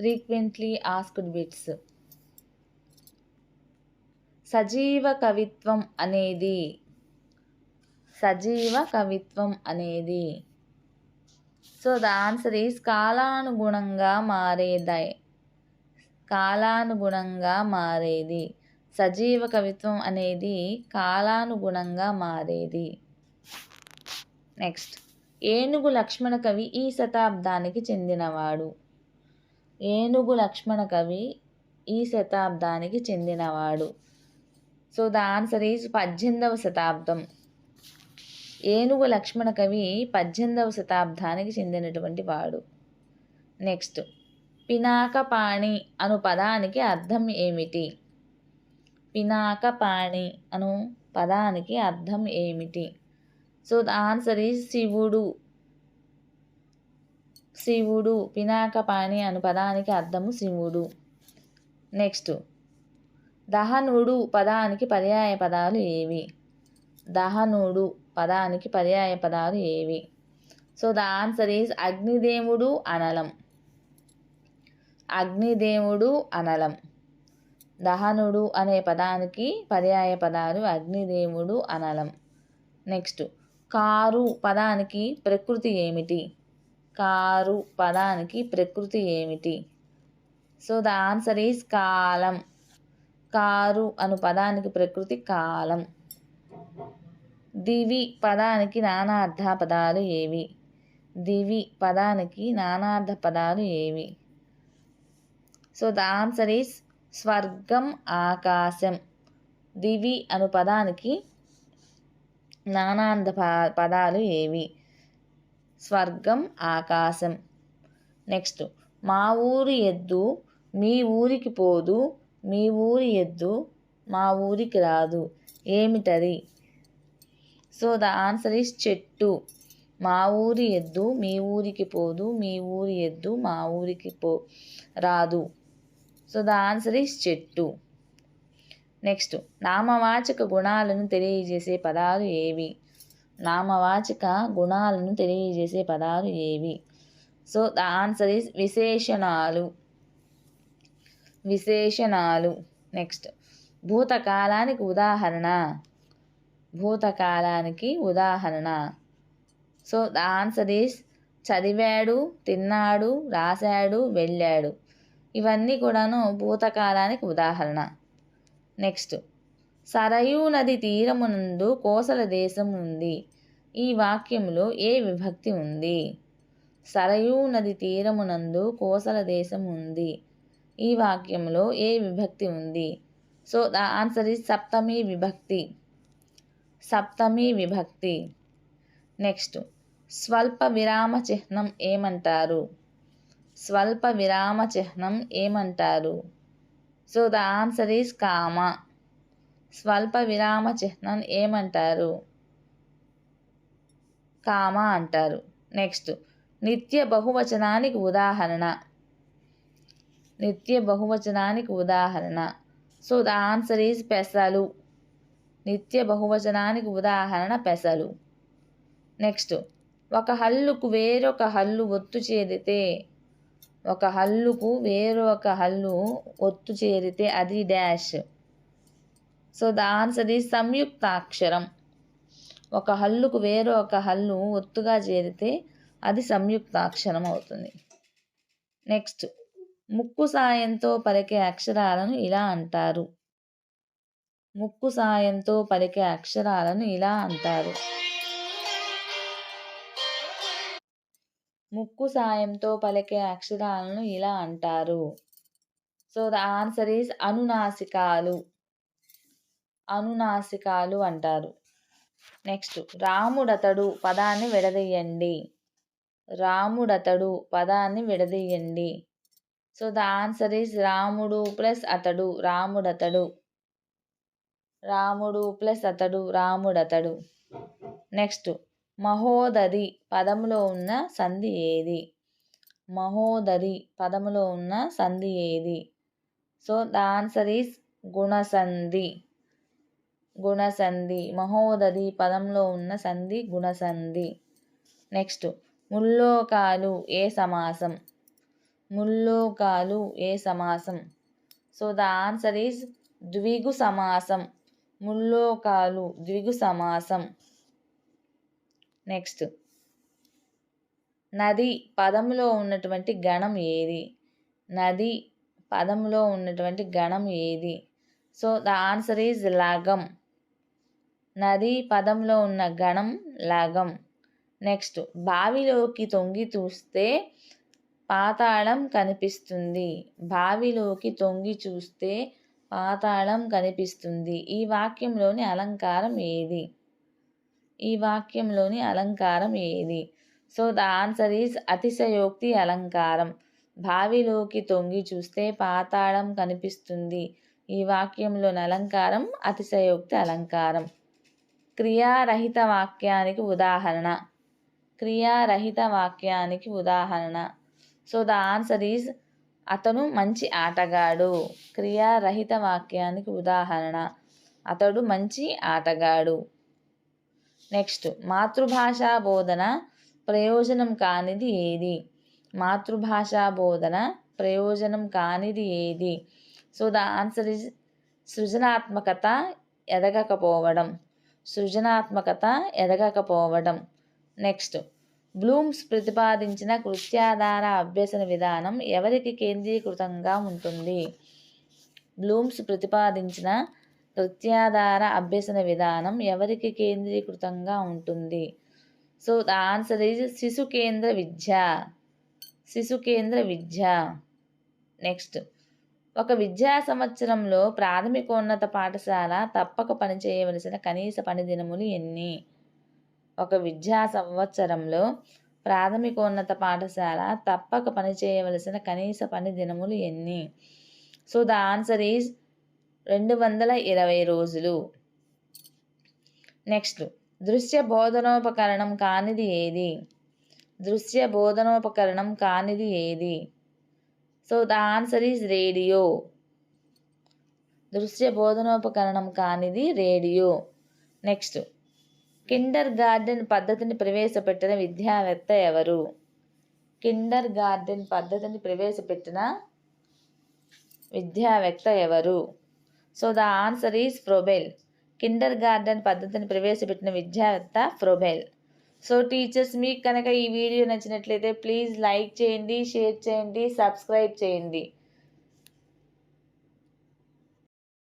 Frequently asked bits. సజీవ కవిత్వం అనేది సో ద ఆన్సర్ ఈజ్ కాలానుగుణంగా మారేది. సజీవ కవిత్వం అనేది కాలానుగుణంగా మారేది. నెక్స్ట్, ఏనుగు లక్ష్మణ కవి ఈ శతాబ్దానికి చెందినవాడు. సో ద ఆన్సర్ ఈజ్ 18వ శతాబ్దం. ఏనుగు లక్ష్మణ కవి 18వ శతాబ్దానికి చెందినటువంటి వాడు. నెక్స్ట్, పినాకపాణి అను పదానికి అర్థం ఏమిటి? సో ద ఆన్సర్ ఈజ్ శివుడు. పినాకపాణి అను పదానికి అర్థము శివుడు. నెక్స్ట్, దహనుడు పదానికి పర్యాయ పదాలు ఏవి? సో ద ఆన్సర్ ఈజ్ అగ్నిదేవుడు, అనలం. దహనుడు అనే పదానికి పర్యాయ పదాలు అగ్నిదేవుడు, అనలం. నెక్స్ట్, కారు పదానికి ప్రకృతి ఏమిటి? సో ద ఆన్సర్ ఈజ్ కాలం. కారు అను పదానికి ప్రకృతి కాలం. దివి పదానికి నానార్థ పదాలు ఏవి? సో ద ఆన్సర్ ఈజ్ స్వర్గం, ఆకాశం. దివి అను పదానికి నానార్థ పదాలు ఏవి? స్వర్గం, ఆకాశం. నెక్స్ట్, మా ఊరి ఎద్దు మీ ఊరికి పోదు, మీ ఊరి ఎద్దు మా ఊరికి రాదు, ఏమిటది? సో ద ఆన్సర్ ఈజ్ చెట్టు. మా ఊరి ఎద్దు మీ ఊరికి పోదు, మీ ఊరి ఎద్దు మా ఊరికి రాదు. సో ద ఆన్సర్ ఈజ్ చెట్టు. నెక్స్ట్, నామవాచక గుణాలను తెలియజేసే పదాలు ఏవి? సో ద ఆన్సర్ ఈజ్ విశేషణాలు. నెక్స్ట్, భూతకాలానికి ఉదాహరణ. సో ద ఆన్సర్ ఈజ్ చదివాడు, తిన్నాడు, రాశాడు, వెళ్ళాడు. ఇవన్నీ కూడాను భూతకాలానికి ఉదాహరణ. నెక్స్ట్, సరయూ నది తీరమునందు కోసల దేశం ఉంది. ఈ వాక్యంలో ఏ విభక్తి ఉంది? సరయూ నది తీరమునందు కోసల దేశం ఉంది. ఈ వాక్యంలో ఏ విభక్తి ఉంది? సో ద ఆన్సర్ ఈజ్ సప్తమి విభక్తి. నెక్స్ట్, స్వల్ప విరామ చిహ్నం ఏమంటారు? సో ద ఆన్సర్ ఈజ్ కామ. స్వల్ప విరామ చిహ్నం ఏమంటారు? కామ అంటారు. నెక్స్ట్, నిత్య బహువచనానికి ఉదాహరణ. సో ద ఆన్సర్ ఈజ్ పెసలు. నిత్య బహువచనానికి ఉదాహరణ పెసలు. నెక్స్ట్, ఒక హల్లుకు వేరొక హల్లు ఒత్తు చేరితే అది dash. So the answer is సంయుక్తాక్షరం. ఒక హల్లుకు వేరొక హల్లు ఒత్తుగా చేరితే అది సంయుక్తాక్షరం అవుతుంది. నెక్స్ట్, ముక్కు సాయంతో పలికే అక్షరాలను ఇలా అంటారు. ముక్కు సాయంతో పలికే అక్షరాలను ఇలా అంటారు. సో ద ఆన్సర్ ఈజ్ అనునాసికాలు అంటారు. నెక్స్ట్, రాముడతడు పదాన్ని విడదీయండి. సో ద ఆన్సర్ ఈజ్ రాముడు ప్లస్ అతడు, రాముడతడు. నెక్స్ట్, మహోదధి పదములో ఉన్న సంధి ఏది? సో ద ఆన్సర్ ఈజ్ గుణసంధి. మహోదధి పదంలో ఉన్న సంధి గుణసంధి. నెక్స్ట్, ముల్లోకాలు ఏ సమాసం? ముల్లోకాలు ఏ సమాసం? సో ద ఆన్సర్ ఈజ్ ద్విగు సమాసం. ముల్లోకాలు ద్విగు సమాసం. నెక్స్ట్, నది పదంలో ఉన్నటువంటి గణం ఏది? నది పదంలో ఉన్నటువంటి గణం ఏది? సో ద ఆన్సర్ ఈజ్ లగం. నది పదంలో ఉన్న గణం లగం. నెక్స్ట్, బావిలోకి తొంగి చూస్తే పాతాళం కనిపిస్తుంది. బావిలోకి తొంగి చూస్తే పాతాళం కనిపిస్తుంది. ఈ వాక్యంలోని అలంకారం ఏది? ఈ వాక్యంలోని అలంకారం ఏది? సో ద ఆన్సర్ ఈజ్ అతిశయోక్తి అలంకారం. బావిలోకి తొంగి చూస్తే పాతాళం కనిపిస్తుంది. ఈ వాక్యంలోని అలంకారం అతిశయోక్తి అలంకారం. క్రియారహిత వాక్యానికి ఉదాహరణ. క్రియారహిత వాక్యానికి ఉదాహరణ. సో ద ఆన్సర్ ఈజ్ అతను మంచి ఆటగాడు. క్రియారహిత వాక్యానికి ఉదాహరణ అతడు మంచి ఆటగాడు. నెక్స్ట్, మాతృభాషా బోధన ప్రయోజనం కానిది ఏది? మాతృభాషా బోధన ప్రయోజనం కానిది ఏది? సో ద ఆన్సర్ ఈజ్ సృజనాత్మకత ఎదగకపోవడం. సృజనాత్మకత ఎదగకపోవడం. నెక్స్ట్, బ్లూమ్స్ ప్రతిపాదించిన కృత్యాధార అభ్యసన విధానం ఎవరికి కేంద్రీకృతంగా ఉంటుంది? బ్లూమ్స్ ప్రతిపాదించిన కృత్యాధార అభ్యసన విధానం ఎవరికి కేంద్రీకృతంగా ఉంటుంది? సో ద ఆన్సర్ ఈజ్ శిశు కేంద్ర విద్య. శిశు కేంద్ర విద్య. నెక్స్ట్, ఒక విద్యా సంవత్సరంలో ప్రాథమికోన్నత పాఠశాల తప్పక పనిచేయవలసిన కనీస పని దినములు ఎన్ని? ఒక విద్యా సంవత్సరంలో ప్రాథమికోన్నత పాఠశాల తప్పక పనిచేయవలసిన కనీస పని దినములు ఎన్ని? సో ద ఆన్సర్ ఈజ్ 220 రోజులు. నెక్స్ట్, దృశ్య బోధనోపకరణం కానిది ఏది? దృశ్య బోధనోపకరణం కానిది ఏది? So the answer is radio. దృశ్య బోధనోపకరణం కానిది రేడియో. నెక్స్ట్, కిండర్ గార్డెన్ పద్ధతిని ప్రవేశపెట్టిన విద్యావేత్త ఎవరు? కిండర్ గార్డెన్ పద్ధతిని ప్రవేశపెట్టిన విద్యావేత్త ఎవరు? So the answer is Froebel. Kinder garden పద్ధతిని ప్రవేశపెట్టిన విద్యావేత్త ఫ్రోబెల్. సో టీచర్స్, మీకు కనుక ఈ వీడియో నచ్చినట్లయితే ప్లీజ్ లైక్ చేయండి, షేర్ చేయండి, సబ్స్క్రైబ్ చేయండి.